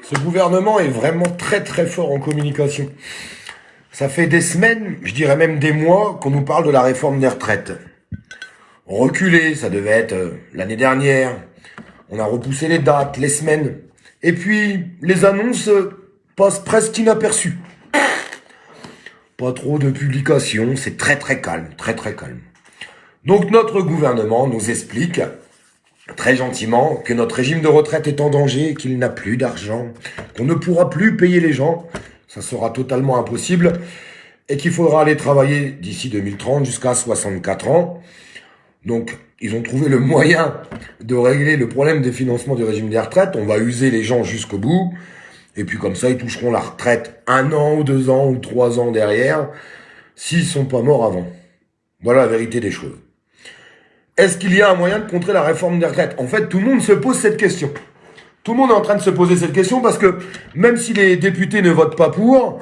Ce gouvernement est vraiment très très fort en communication. Ça fait des semaines, je dirais même des mois, qu'on nous parle de la réforme des retraites. Reculé, ça devait être l'année dernière. On a repoussé les dates, les semaines. Et puis, les annonces passent presque inaperçues. Pas trop de publications, c'est très très calme, très très calme. Donc notre gouvernement nous explique très gentiment que notre régime de retraite est en danger, qu'il n'a plus d'argent, qu'on ne pourra plus payer les gens, ça sera totalement impossible, et qu'il faudra aller travailler d'ici 2030 jusqu'à 64 ans. Donc, ils ont trouvé le moyen de régler le problème des financements du régime des retraites. On va user les gens jusqu'au bout, et puis comme ça, ils toucheront la retraite 1 an ou 2 ans ou 3 ans derrière, s'ils sont pas morts avant. Voilà la vérité des choses. Est-ce qu'il y a un moyen de contrer la réforme des retraites? En fait, tout le monde se pose cette question. Tout le monde est en train de se poser cette question parce que même si les députés ne votent pas pour,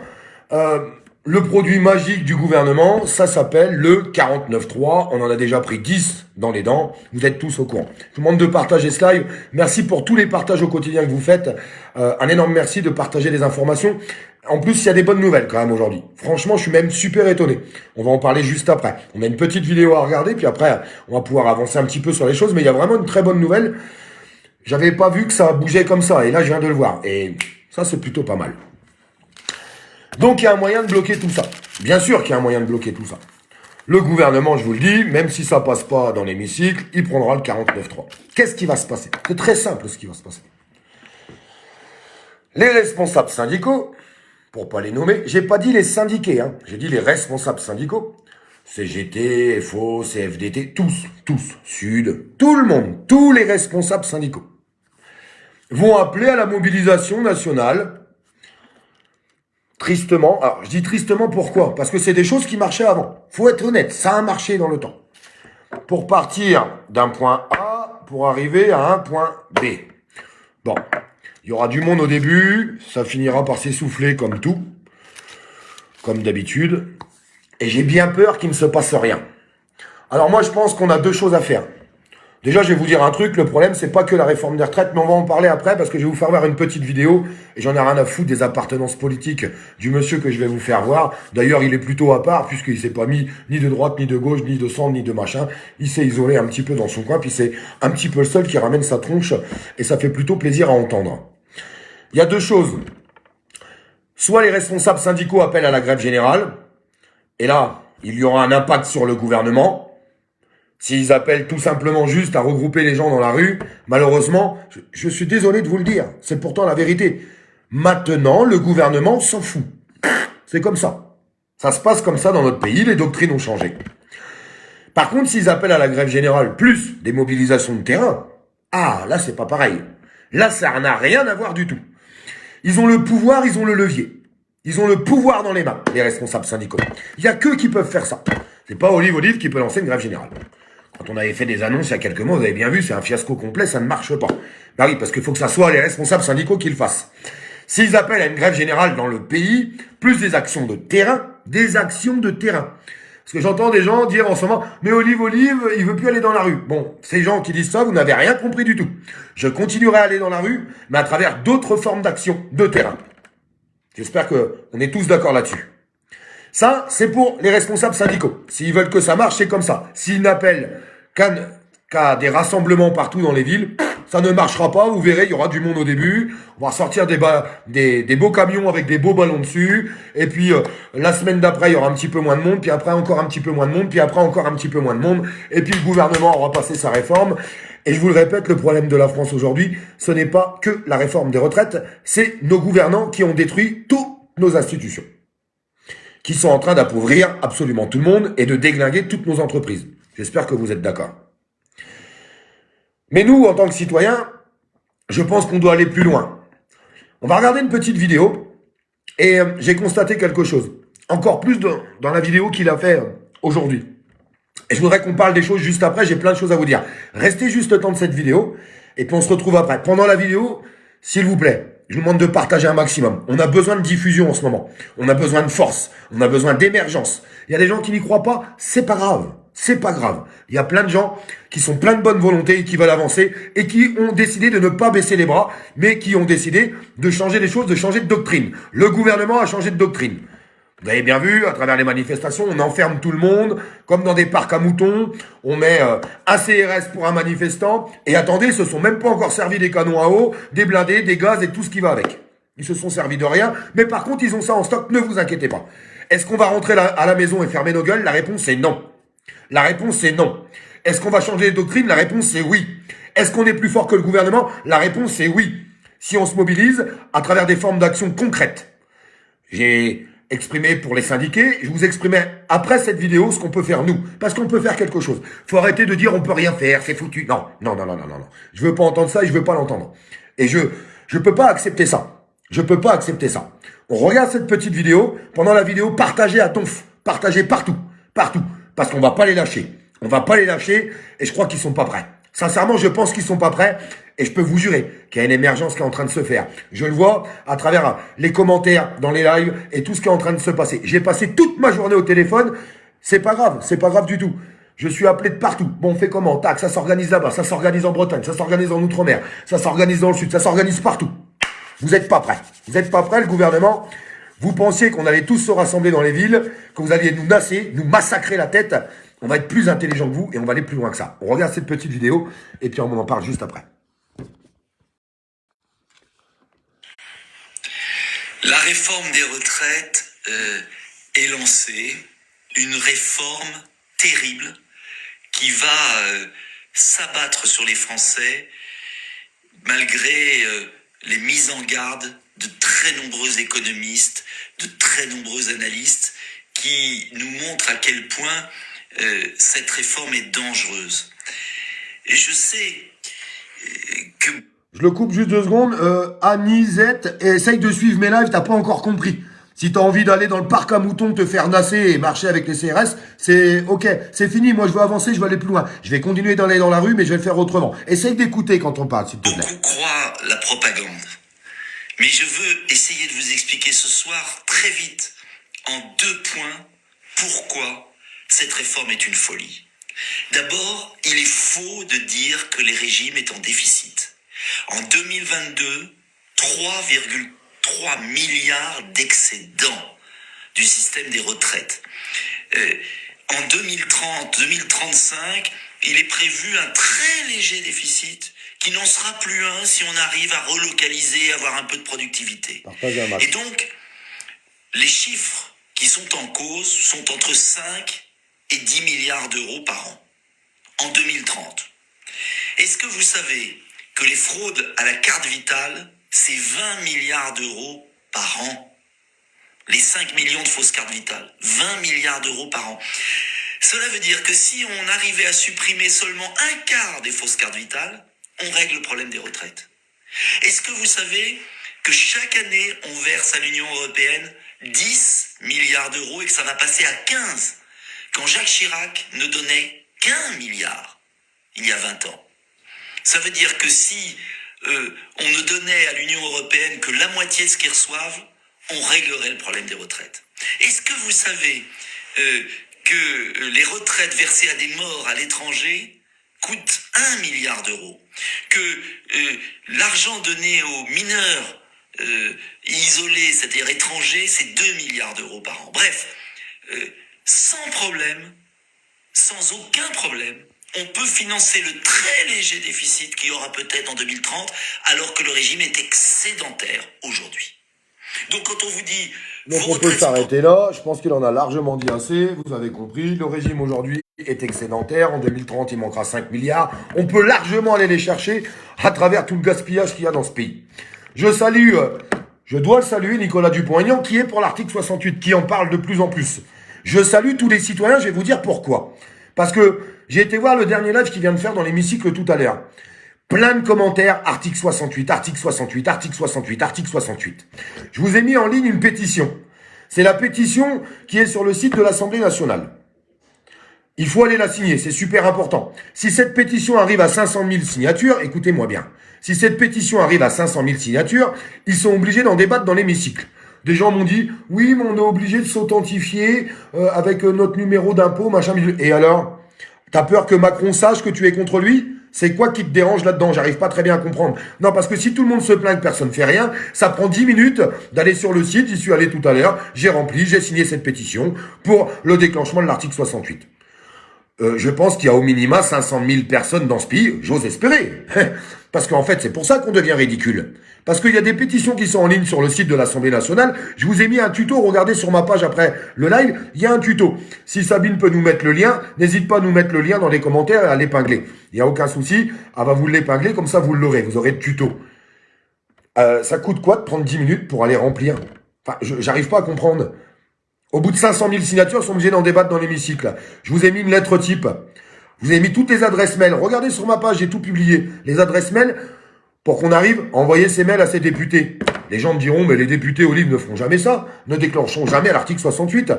le produit magique du gouvernement, ça s'appelle le 49.3. On en a déjà pris 10 dans les dents. Vous êtes tous au courant. Je vous demande de partager ce live. Merci pour tous les partages au quotidien que vous faites. Un énorme merci de partager les informations. En plus, il y a des bonnes nouvelles quand même aujourd'hui. Franchement, je suis même super étonné. On va en parler juste après. On a une petite vidéo à regarder, puis après, on va pouvoir avancer un petit peu sur les choses. Mais il y a vraiment une très bonne nouvelle. J'avais pas vu que ça bougeait comme ça. Et là, je viens de le voir. Et ça, c'est plutôt pas mal. Donc, il y a un moyen de bloquer tout ça. Bien sûr qu'il y a un moyen de bloquer tout ça. Le gouvernement, je vous le dis, même si ça passe pas dans l'hémicycle, il prendra le 49.3. Qu'est-ce qui va se passer? C'est très simple ce qui va se passer. Les responsables syndicaux, pour pas les nommer, j'ai pas dit les syndiqués, hein, j'ai dit les responsables syndicaux, CGT, FO, CFDT, tous, Sud, tout le monde, tous les responsables syndicaux, vont appeler à la mobilisation nationale. Tristement, alors je dis tristement pourquoi? Parce que c'est des choses qui marchaient avant. Faut être honnête, ça a marché dans le temps. Pour partir d'un point A pour arriver à un point B. Bon, il y aura du monde au début, ça finira par s'essouffler comme tout, comme d'habitude. Et j'ai bien peur qu'il ne se passe rien. Alors moi je pense qu'on a deux choses à faire. Déjà, je vais vous dire un truc, le problème, c'est pas que la réforme des retraites, mais on va en parler après parce que je vais vous faire voir une petite vidéo et j'en ai rien à foutre des appartenances politiques du monsieur que je vais vous faire voir. D'ailleurs, il est plutôt à part puisqu'il s'est pas mis ni de droite, ni de gauche, ni de centre, ni de machin. Il s'est isolé un petit peu dans son coin, puis c'est un petit peu le seul qui ramène sa tronche et ça fait plutôt plaisir à entendre. Il y a deux choses. Soit les responsables syndicaux appellent à la grève générale et là, il y aura un impact sur le gouvernement. S'ils appellent tout simplement juste à regrouper les gens dans la rue, malheureusement, je suis désolé de vous le dire, c'est pourtant la vérité. Maintenant, le gouvernement s'en fout. C'est comme ça. Ça se passe comme ça dans notre pays, les doctrines ont changé. Par contre, s'ils appellent à la grève générale plus des mobilisations de terrain, ah, là, c'est pas pareil. Là, ça n'a rien à voir du tout. Ils ont le pouvoir, ils ont le levier. Ils ont le pouvoir dans les mains, les responsables syndicaux. Il n'y a qu'eux qui peuvent faire ça. C'est pas Olive qui peut lancer une grève générale. Quand on avait fait des annonces il y a quelques mois, vous avez bien vu, c'est un fiasco complet, ça ne marche pas. Bah oui, parce qu'il faut que ça soit les responsables syndicaux qui le fassent. S'ils appellent à une grève générale dans le pays, plus des actions de terrain, Parce que j'entends des gens dire en ce moment, mais Olive, il veut plus aller dans la rue. Bon, ces gens qui disent ça, vous n'avez rien compris du tout. Je continuerai à aller dans la rue, mais à travers d'autres formes d'action de terrain. J'espère qu'on est tous d'accord là-dessus. Ça, c'est pour les responsables syndicaux. S'ils veulent que ça marche, c'est comme ça. S'ils n'appellent qu'à des rassemblements partout dans les villes, ça ne marchera pas. Vous verrez, il y aura du monde au début. On va sortir des beaux camions avec des beaux ballons dessus. Et puis, la semaine d'après, il y aura un petit peu moins de monde. Puis après, encore un petit peu moins de monde. Puis après, encore un petit peu moins de monde. Et puis, le gouvernement aura passé sa réforme. Et je vous le répète, le problème de la France aujourd'hui, ce n'est pas que la réforme des retraites. C'est nos gouvernants qui ont détruit toutes nos institutions, qui sont en train d'appauvrir absolument tout le monde et de déglinguer toutes nos entreprises. J'espère que vous êtes d'accord. Mais nous, en tant que citoyens, je pense qu'on doit aller plus loin. On va regarder une petite vidéo et j'ai constaté quelque chose. Encore plus dans la vidéo qu'il a fait aujourd'hui. Et je voudrais qu'on parle des choses juste après, j'ai plein de choses à vous dire. Restez juste le temps de cette vidéo et puis on se retrouve après. Pendant la vidéo, s'il vous plaît, je vous demande de partager un maximum. On a besoin de diffusion en ce moment. On a besoin de force. On a besoin d'émergence. Il y a des gens qui n'y croient pas. C'est pas grave. C'est pas grave. Il y a plein de gens qui sont plein de bonne volonté et qui veulent avancer et qui ont décidé de ne pas baisser les bras, mais qui ont décidé de changer les choses, de changer de doctrine. Le gouvernement a changé de doctrine. Vous avez bien vu, à travers les manifestations, on enferme tout le monde, comme dans des parcs à moutons, on met un CRS pour un manifestant, et attendez, ils se sont même pas encore servis des canons à eau, des blindés, des gaz et tout ce qui va avec. Ils se sont servis de rien, mais par contre, ils ont ça en stock, ne vous inquiétez pas. Est-ce qu'on va rentrer à la maison et fermer nos gueules? La réponse est non. La réponse est non. Est-ce qu'on va changer les doctrines? La réponse est oui. Est-ce qu'on est plus fort que le gouvernement? La réponse est oui. Si on se mobilise à travers des formes d'action concrètes. J'ai exprimé pour les syndiqués, je vous exprimais après cette vidéo ce qu'on peut faire nous. Parce qu'on peut faire quelque chose. Faut arrêter de dire on peut rien faire, c'est foutu. Non, non, non, non, non, non, non. Je veux pas entendre ça et je veux pas l'entendre. Et je peux pas accepter ça. Je peux pas accepter ça. On regarde cette petite vidéo. Pendant la vidéo, partagez à tonf. Partagez partout. Partout. Parce qu'on va pas les lâcher. On va pas les lâcher et je crois qu'ils sont pas prêts. Sincèrement, je pense qu'ils sont pas prêts et je peux vous jurer qu'il y a une émergence qui est en train de se faire. Je le vois à travers les commentaires dans les lives et tout ce qui est en train de se passer. J'ai passé toute ma journée au téléphone. C'est pas grave du tout. Je suis appelé de partout. Bon, on fait comment? Tac, ça s'organise là-bas, ça s'organise en Bretagne, ça s'organise en Outre-mer, ça s'organise dans le Sud, ça s'organise partout. Vous n'êtes pas prêts. Vous n'êtes pas prêts, le gouvernement. Vous pensiez qu'on allait tous se rassembler dans les villes, que vous alliez nous nasser, nous massacrer la tête. On va être plus intelligent que vous et on va aller plus loin que ça. On regarde cette petite vidéo et puis on en parle juste après. La réforme des retraites est lancée, une réforme terrible qui va s'abattre sur les Français malgré les mises en garde de très nombreux économistes, de très nombreux analystes qui nous montrent à quel point cette réforme est dangereuse. Et je sais que... Je le coupe juste 2 secondes. Anisette, essaye de suivre mes lives, t'as pas encore compris. Si t'as envie d'aller dans le parc à moutons, te faire nasser et marcher avec les CRS, c'est ok, c'est fini. Moi, je veux avancer, je veux aller plus loin. Je vais continuer d'aller dans la rue, mais je vais le faire autrement. Essaye d'écouter quand on parle, s'il te plaît. Beaucoup croient la propagande. Mais je veux essayer de vous expliquer ce soir, très vite, en 2 points, pourquoi cette réforme est une folie. D'abord, il est faux de dire que les régimes est en déficit. En 2022, 3,3 milliards d'excédents du système des retraites. En 2030, 2035, il est prévu un très léger déficit qui n'en sera plus un si on arrive à relocaliser, avoir un peu de productivité. Et donc, les chiffres qui sont en cause sont entre 5 et 10 milliards d'euros par an en 2030. Est-ce que vous savez que les fraudes à la carte vitale, c'est 20 milliards d'euros par an? Les 5 millions de fausses cartes vitales, 20 milliards d'euros par an. Cela veut dire que si on arrivait à supprimer seulement 1/4 des fausses cartes vitales, on règle le problème des retraites. Est-ce que vous savez que chaque année, on verse à l'Union européenne 10 milliards d'euros et que ça va passer à 15 quand Jacques Chirac ne donnait qu'1 milliard il y a 20 ans. Ça veut dire que si on ne donnait à l'Union européenne que la moitié de ce qu'ils reçoivent, on réglerait le problème des retraites. Est-ce que vous savez que les retraites versées à des morts à l'étranger coûtent 1 milliard d'euros? Que l'argent donné aux mineurs isolés, c'est-à-dire étrangers, c'est 2 milliards d'euros par an. Bref, sans problème, sans aucun problème, on peut financer le très léger déficit qu'il y aura peut-être en 2030, alors que le régime est excédentaire aujourd'hui. Donc quand on vous dit... Donc on peut s'arrêter là, je pense qu'il en a largement dit assez, vous avez compris, le régime aujourd'hui est excédentaire, en 2030 il manquera 5 milliards, on peut largement aller les chercher à travers tout le gaspillage qu'il y a dans ce pays. Je dois le saluer, Nicolas Dupont-Aignan, qui est pour l'article 68, qui en parle de plus en plus. Je salue tous les citoyens, je vais vous dire pourquoi. Parce que j'ai été voir le dernier live qu'il vient de faire dans l'hémicycle tout à l'heure. Plein de commentaires, article 68, article 68, article 68, article 68. Je vous ai mis en ligne une pétition. C'est la pétition qui est sur le site de l'Assemblée nationale. Il faut aller la signer, c'est super important. Si cette pétition arrive à 500 000 signatures, écoutez-moi bien. Si cette pétition arrive à 500 000 signatures, ils sont obligés d'en débattre dans l'hémicycle. Des gens m'ont dit, oui, mais on est obligé de s'authentifier avec notre numéro d'impôt, machin. Et alors, T'as peur que Macron sache que tu es contre lui? C'est quoi qui te dérange là-dedans? J'arrive pas très bien à comprendre. Non, parce que si tout le monde se plaint que personne ne fait rien, ça prend 10 minutes d'aller sur le site, j'y suis allé tout à l'heure, j'ai rempli, j'ai signé cette pétition pour le déclenchement de l'article 68. Je pense qu'il y a au minima 500 000 personnes dans ce pays, j'ose espérer. Parce qu'en fait, c'est pour ça qu'on devient ridicule. Parce qu'il y a des pétitions qui sont en ligne sur le site de l'Assemblée nationale. Je vous ai mis un tuto, regardez sur ma page après le live, il y a un tuto. Si Sabine peut nous mettre le lien, n'hésite pas à nous mettre le lien dans les commentaires et à l'épingler. Il n'y a aucun souci, elle va vous l'épingler, comme ça vous l'aurez, vous aurez le tuto. Ça coûte quoi de prendre 10 minutes pour aller remplir? Enfin, j'arrive pas à comprendre. Au bout de 500 000 signatures, ils sont obligés d'en débattre dans l'hémicycle. Je vous ai mis une lettre type. Je vous ai mis toutes les adresses mail. Regardez sur ma page, j'ai tout publié. Les adresses mail pour qu'on arrive à envoyer ces mails à ces députés. Les gens me diront, mais les députés Olive ne feront jamais ça. Ne déclencheront jamais l'article 68.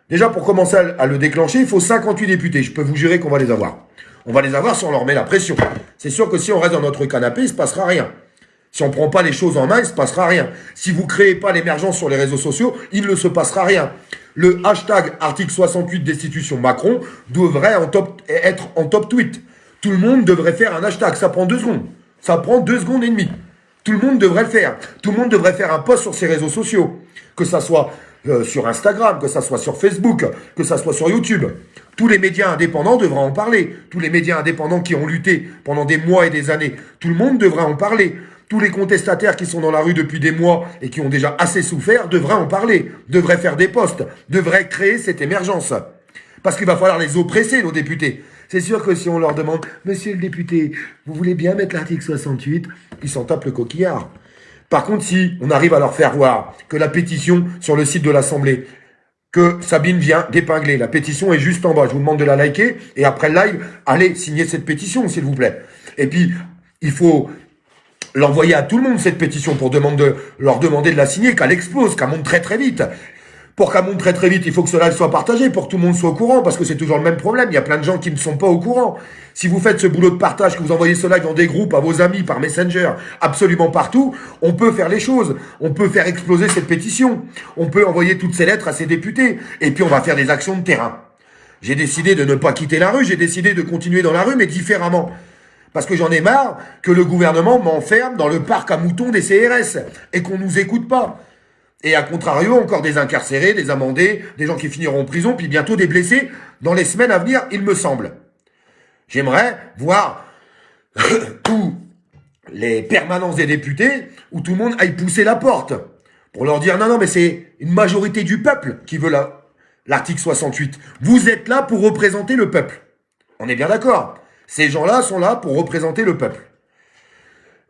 Déjà, pour commencer à le déclencher, il faut 58 députés. Je peux vous jurer qu'on va les avoir. On va les avoir si on leur met la pression. C'est sûr que si on reste dans notre canapé, il ne se passera rien. Si on ne prend pas les choses en main, il ne se passera rien. Si vous ne créez pas l'émergence sur les réseaux sociaux, il ne se passera rien. Le hashtag article 68 destitution Macron devrait être en top tweet. Tout le monde devrait faire un hashtag. Ça prend 2 secondes. Ça prend 2 secondes et demie. Tout le monde devrait le faire. Tout le monde devrait faire un post sur ses réseaux sociaux. Que ça soit sur Instagram, que ça soit sur Facebook, que ça soit sur YouTube. Tous les médias indépendants devraient en parler. Tous les médias indépendants qui ont lutté pendant des mois et des années. Tout le monde devrait en parler. Tous les contestataires qui sont dans la rue depuis des mois et qui ont déjà assez souffert devraient en parler, devraient faire des posts, devraient créer cette émergence. Parce qu'il va falloir les oppresser, nos députés. C'est sûr que si on leur demande « Monsieur le député, vous voulez bien mettre l'article 68 ?» ils s'en tapent le coquillard. Par contre, si on arrive à leur faire voir que la pétition sur le site de l'Assemblée, que Sabine vient d'épingler, la pétition est juste en bas, je vous demande de la liker, et après le live, allez signer cette pétition, s'il vous plaît. Et puis, il faut l'envoyer à tout le monde, cette pétition, pour leur demander de la signer, qu'elle explose, qu'elle monte très très vite. Pour qu'elle monte très très vite, il faut que cela soit partagé, pour que tout le monde soit au courant, parce que c'est toujours le même problème. Il y a plein de gens qui ne sont pas au courant. Si vous faites ce boulot de partage, que vous envoyez cela dans des groupes, à vos amis, par Messenger, absolument partout, on peut faire les choses. On peut faire exploser cette pétition. On peut envoyer toutes ces lettres à ces députés. Et puis on va faire des actions de terrain. J'ai décidé de ne pas quitter la rue, j'ai décidé de continuer dans la rue, mais différemment. Parce que j'en ai marre que le gouvernement m'enferme dans le parc à moutons des CRS et qu'on ne nous écoute pas. Et à contrario, encore des incarcérés, des amendés, des gens qui finiront en prison, puis bientôt des blessés dans les semaines à venir, il me semble. J'aimerais voir tous les permanences des députés où tout le monde aille pousser la porte pour leur dire non, mais c'est une majorité du peuple qui veut l'article 68. Vous êtes là pour représenter le peuple. On est bien d'accord. Ces gens-là sont là pour représenter le peuple.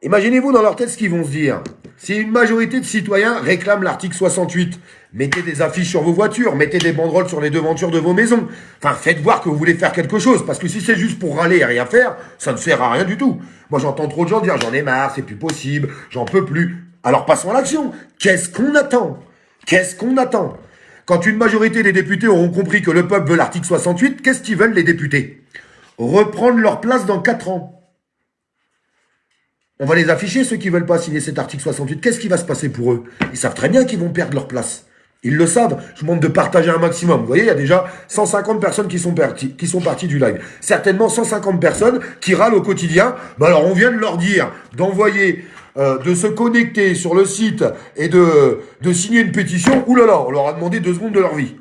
Imaginez-vous dans leur tête ce qu'ils vont se dire. Si une majorité de citoyens réclament l'article 68, mettez des affiches sur vos voitures, mettez des banderoles sur les devantures de vos maisons. Enfin, faites voir que vous voulez faire quelque chose. Parce que si c'est juste pour râler et rien faire, ça ne sert à rien du tout. Moi, j'entends trop de gens dire j'en ai marre, c'est plus possible, j'en peux plus. Alors passons à l'action. Qu'est-ce qu'on attend? Qu'est-ce qu'on attend? Quand une majorité des députés auront compris que le peuple veut l'article 68, qu'est-ce qu'ils veulent les députés? Reprendre leur place dans 4 ans. On va les afficher, ceux qui ne veulent pas signer cet article 68. Qu'est-ce qui va se passer pour eux? Ils savent très bien qu'ils vont perdre leur place. Ils le savent. Je vous demande de partager un maximum. Vous voyez, il y a déjà 150 personnes qui sont parties du live. Certainement 150 personnes qui râlent au quotidien. Ben alors, on vient de leur dire d'envoyer, de se connecter sur le site et de signer une pétition. Ouh là là, on leur a demandé 2 secondes de leur vie.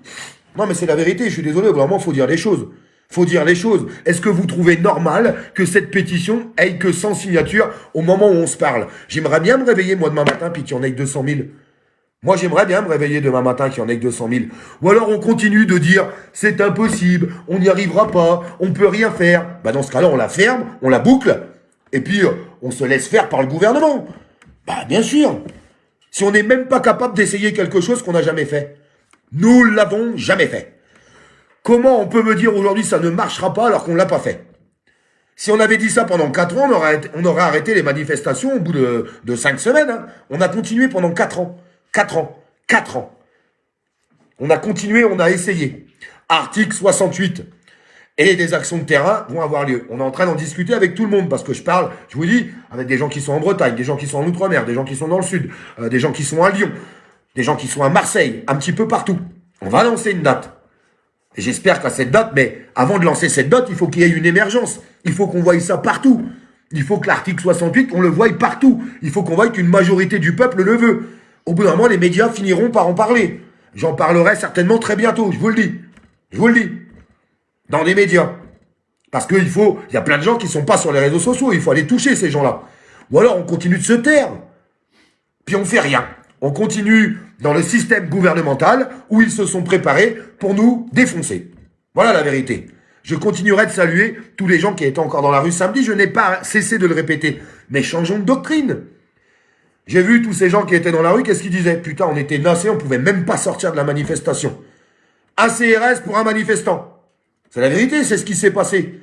Non, mais c'est la vérité. Je suis désolé. Vraiment, il faut dire les choses. Faut dire les choses. Est-ce que vous trouvez normal que cette pétition ait que 100 signatures au moment où on se parle? J'aimerais bien me réveiller, moi, demain matin, puis qu'il y en ait que 200 000. Moi, j'aimerais bien me réveiller demain matin, qu'il y en ait que 200 000. Ou alors, on continue de dire, c'est impossible, on n'y arrivera pas, on peut rien faire. Bah, dans ce cas-là, on la ferme, on la boucle, et puis, on se laisse faire par le gouvernement. Bah, bien sûr. Si on n'est même pas capable d'essayer quelque chose qu'on n'a jamais fait. Nous l'avons jamais fait. Comment on peut me dire aujourd'hui ça ne marchera pas alors qu'on ne l'a pas fait? Si on avait dit ça pendant 4 ans, on aurait arrêté les manifestations au bout de 5 semaines. Hein. On a continué pendant 4 ans. 4 ans. 4 ans. On a continué, on a essayé. Article 68. Et des actions de terrain vont avoir lieu. On est en train d'en discuter avec tout le monde parce que je parle, je vous dis, avec des gens qui sont en Bretagne, des gens qui sont en Outre-mer, des gens qui sont dans le Sud, des gens qui sont à Lyon, des gens qui sont à Marseille, un petit peu partout. On va lancer une date. Et j'espère qu'à cette date, mais avant de lancer cette date, il faut qu'il y ait une émergence. Il faut qu'on voie ça partout. Il faut que l'article 68, on le voie partout. Il faut qu'on voie qu'une majorité du peuple le veut. Au bout d'un moment, les médias finiront par en parler. J'en parlerai certainement très bientôt, je vous le dis. Je vous le dis. Dans les médias. Parce qu'il y a plein de gens qui ne sont pas sur les réseaux sociaux. Il faut aller toucher ces gens-là. Ou alors on continue de se taire. Puis on fait rien. On continue dans le système gouvernemental où ils se sont préparés pour nous défoncer. Voilà la vérité. Je continuerai de saluer tous les gens qui étaient encore dans la rue samedi. Je n'ai pas cessé de le répéter. Mais changeons de doctrine. J'ai vu tous ces gens qui étaient dans la rue, qu'est-ce qu'ils disaient? Putain, on était nassés, on pouvait même pas sortir de la manifestation. Un CRS pour un manifestant. C'est la vérité, c'est ce qui s'est passé.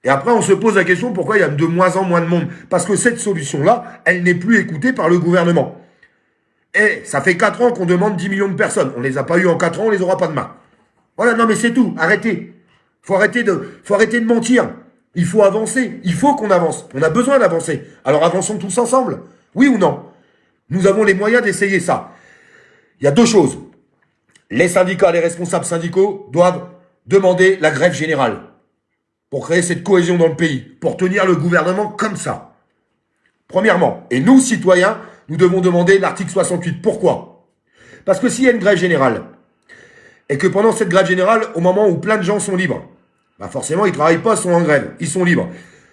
Et après, on se pose la question pourquoi il y a de moins en moins de monde. Parce que cette solution-là, elle n'est plus écoutée par le gouvernement. Et ça fait 4 ans qu'on demande 10 millions de personnes. On les a pas eu en 4 ans, on les aura pas demain. Voilà, non mais c'est tout, arrêtez. Faut arrêter de mentir. Il faut avancer, il faut qu'on avance. On a besoin d'avancer. Alors avançons tous ensemble. Oui ou non? Nous avons les moyens d'essayer ça. Il y a 2 choses. Les syndicats, les responsables syndicaux doivent demander la grève générale pour créer cette cohésion dans le pays, pour tenir le gouvernement comme ça. Premièrement. Et nous, citoyens, nous devons demander l'article 68. Pourquoi? Parce que s'il y a une grève générale, et que pendant cette grève générale, au moment où plein de gens sont libres, bah forcément, ils ne travaillent pas, ils sont en grève, ils sont libres.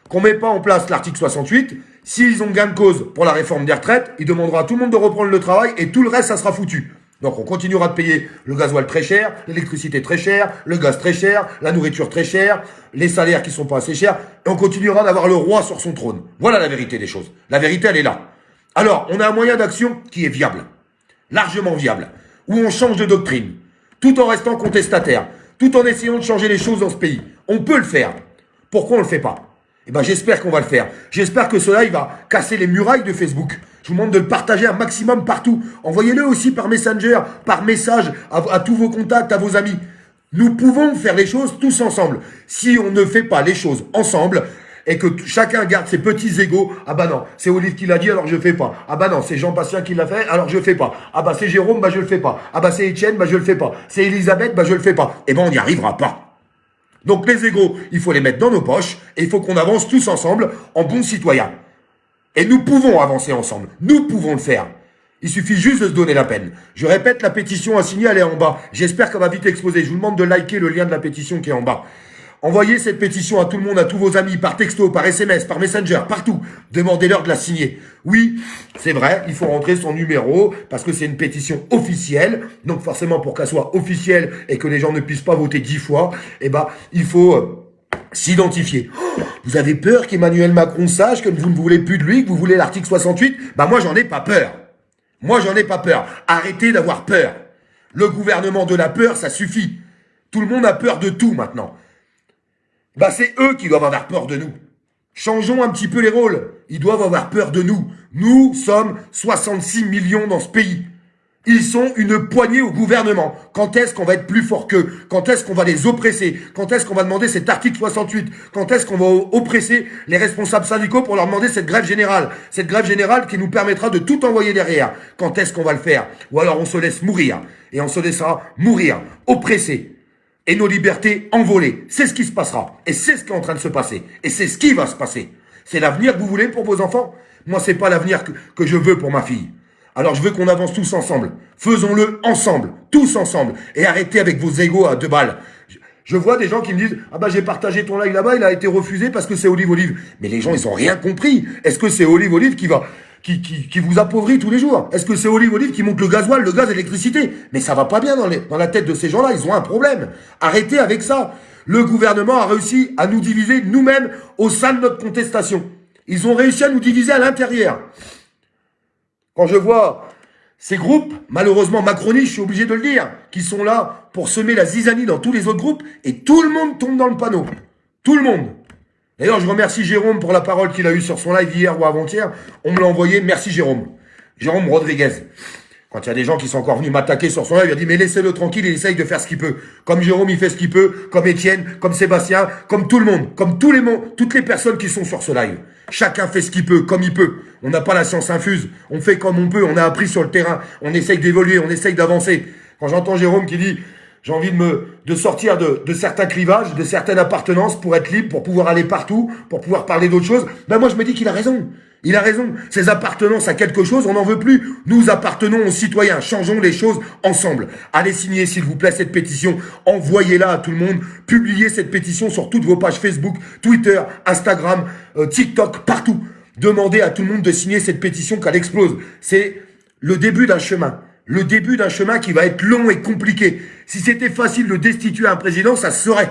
Qu'on ne met pas en place l'article 68, s'ils ont gain de cause pour la réforme des retraites, il demandera à tout le monde de reprendre le travail et tout le reste, ça sera foutu. Donc on continuera de payer le gasoil très cher, l'électricité très chère, le gaz très cher, la nourriture très chère, les salaires qui sont pas assez chers, et on continuera d'avoir le roi sur son trône. Voilà la vérité des choses. La vérité, elle est là. Alors, on a un moyen d'action qui est viable, largement viable, où on change de doctrine, tout en restant contestataire, tout en essayant de changer les choses dans ce pays. On peut le faire. Pourquoi on le fait pas? Eh ben, j'espère qu'on va le faire. J'espère que cela, il va casser les murailles de Facebook. Je vous demande de le partager un maximum partout. Envoyez-le aussi par Messenger, par message à tous vos contacts, à vos amis. Nous pouvons faire les choses tous ensemble. Si on ne fait pas les choses ensemble et que chacun garde ses petits égos, ah bah non, c'est Olive qui l'a dit, alors je fais pas. Ah bah non, c'est Jean-Bastien qui l'a fait, alors je fais pas. Ah bah c'est Jérôme, bah je le fais pas. Ah bah c'est Étienne, bah je le fais pas. C'est Elisabeth, bah je le fais pas. Eh ben on n'y arrivera pas. Donc les égos, il faut les mettre dans nos poches et il faut qu'on avance tous ensemble en bons citoyens. Et nous pouvons avancer ensemble. Nous pouvons le faire. Il suffit juste de se donner la peine. Je répète, la pétition à signer, elle est en bas. J'espère qu'elle va vite exploser. Je vous demande de liker le lien de la pétition qui est en bas. Envoyez cette pétition à tout le monde, à tous vos amis, par texto, par SMS, par Messenger, partout. Demandez-leur de la signer. Oui, c'est vrai, il faut rentrer son numéro parce que c'est une pétition officielle. Donc forcément, pour qu'elle soit officielle et que les gens ne puissent pas voter 10 fois, eh ben, il faut s'identifier. Oh, vous avez peur qu'Emmanuel Macron sache que vous ne voulez plus de lui, que vous voulez l'article 68? Bah moi, j'en ai pas peur. Moi, j'en ai pas peur. Arrêtez d'avoir peur. Le gouvernement de la peur, ça suffit. Tout le monde a peur de tout maintenant. Bah c'est eux qui doivent avoir peur de nous. Changeons un petit peu les rôles. Ils doivent avoir peur de nous. Nous sommes 66 millions dans ce pays. Ils sont une poignée au gouvernement. Quand est-ce qu'on va être plus fort qu'eux? Quand est-ce qu'on va les oppresser? Quand est-ce qu'on va demander cet article 68? Quand est-ce qu'on va oppresser les responsables syndicaux pour leur demander cette grève générale? Cette grève générale qui nous permettra de tout envoyer derrière. Quand est-ce qu'on va le faire? Ou alors on se laisse mourir. Et on se laissera mourir, oppressé. Et nos libertés envolées. C'est ce qui se passera. Et c'est ce qui est en train de se passer. Et c'est ce qui va se passer. C'est l'avenir que vous voulez pour vos enfants? Moi, c'est pas l'avenir que je veux pour ma fille. Alors, je veux qu'on avance tous ensemble. Faisons-le ensemble. Tous ensemble. Et arrêtez avec vos égos à 2 balles. Je vois des gens qui me disent « Ah bah j'ai partagé ton live là-bas, il a été refusé parce que c'est Olive. » Mais les gens, ils ont rien compris. Est-ce que c'est Olive qui vous appauvrit tous les jours? Est-ce que c'est Olive qui monte le gasoil, le gaz, l'électricité? Mais ça va pas bien dans la tête de ces gens-là, ils ont un problème. Arrêtez avec ça. Le gouvernement a réussi à nous diviser nous-mêmes au sein de notre contestation. Ils ont réussi à nous diviser à l'intérieur. Quand je vois ces groupes, malheureusement macronistes, je suis obligé de le dire, qui sont là pour semer la zizanie dans tous les autres groupes, et tout le monde tombe dans le panneau. Tout le monde. D'ailleurs, je remercie Jérôme pour la parole qu'il a eue sur son live hier ou avant-hier. On me l'a envoyé. Merci Jérôme. Jérôme Rodriguez. Quand il y a des gens qui sont encore venus m'attaquer sur son live, il a dit mais laissez-le tranquille, il essaye de faire ce qu'il peut. Comme Jérôme, il fait ce qu'il peut. Comme Étienne, comme Sébastien, comme tout le monde. Comme toutes les personnes qui sont sur ce live. Chacun fait ce qu'il peut, comme il peut. On n'a pas la science infuse. On fait comme on peut. On a appris sur le terrain. On essaye d'évoluer. On essaye d'avancer. Quand j'entends Jérôme qui dit J'ai envie de sortir de certains clivages, de certaines appartenances pour être libre, pour pouvoir aller partout, pour pouvoir parler d'autres choses. Ben moi, je me dis qu'il a raison. Il a raison. Ces appartenances à quelque chose, on n'en veut plus. Nous appartenons aux citoyens. Changeons les choses ensemble. Allez signer, s'il vous plaît, cette pétition. Envoyez-la à tout le monde. Publiez cette pétition sur toutes vos pages Facebook, Twitter, Instagram, TikTok, partout. Demandez à tout le monde de signer cette pétition qu'elle explose. C'est le début d'un chemin. Le début d'un chemin qui va être long et compliqué. Si c'était facile de destituer un président, ça se serait.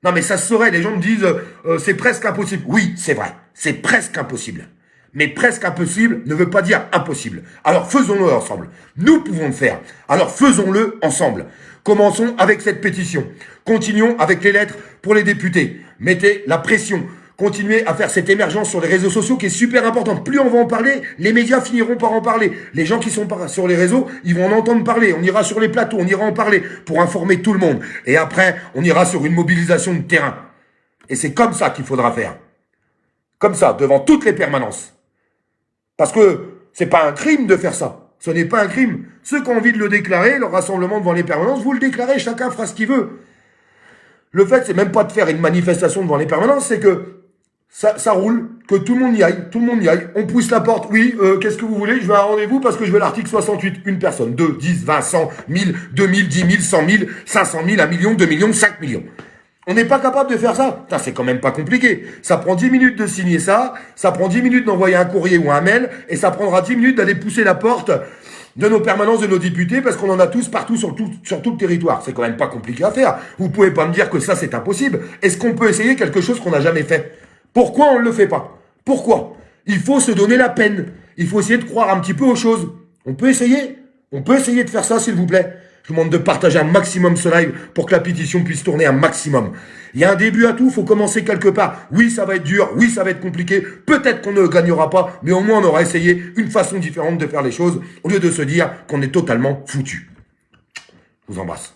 Non mais ça se serait. Les gens me disent c'est presque impossible. Oui, c'est vrai. C'est presque impossible. Mais presque impossible ne veut pas dire impossible. Alors faisons-le ensemble. Nous pouvons le faire. Alors faisons-le ensemble. Commençons avec cette pétition. Continuons avec les lettres pour les députés. Mettez la pression. Continuez à faire cette émergence sur les réseaux sociaux qui est super importante. Plus on va en parler, les médias finiront par en parler. Les gens qui sont sur les réseaux, ils vont en entendre parler. On ira sur les plateaux, on ira en parler pour informer tout le monde. Et après, on ira sur une mobilisation de terrain. Et c'est comme ça qu'il faudra faire. Comme ça, devant toutes les permanences. Parce que c'est pas un crime de faire ça. Ce n'est pas un crime. Ceux qui ont envie de le déclarer, leur rassemblement devant les permanences, vous le déclarez, chacun fera ce qu'il veut. Le fait, c'est même pas de faire une manifestation devant les permanences, c'est que ça roule, que tout le monde y aille, on pousse la porte, oui, qu'est-ce que vous voulez, je veux un rendez-vous parce que je veux l'article 68, une personne, 2, 10, 20, 100, 1000, 2000, 10 000, 100 000, 500 000, 1 million, 2 millions, 5 millions. On n'est pas capable de faire ça. Putain, c'est quand même pas compliqué. Ça prend 10 minutes de signer ça prend 10 minutes d'envoyer un courrier ou un mail, et ça prendra 10 minutes d'aller pousser la porte de nos permanences, de nos députés, parce qu'on en a tous partout sur tout le territoire. C'est quand même pas compliqué à faire. Vous pouvez pas me dire que ça, c'est impossible. Est-ce qu'on peut essayer quelque chose qu'on n'a jamais fait? Pourquoi on ne le fait pas? Pourquoi? Il faut se donner la peine. Il faut essayer de croire un petit peu aux choses. On peut essayer. On peut essayer de faire ça, s'il vous plaît. Je vous demande de partager un maximum ce live pour que la pétition puisse tourner un maximum. Il y a un début à tout, il faut commencer quelque part. Oui, ça va être dur, oui, ça va être compliqué. Peut-être qu'on ne gagnera pas, mais au moins on aura essayé une façon différente de faire les choses au lieu de se dire qu'on est totalement foutu. Je vous embrasse.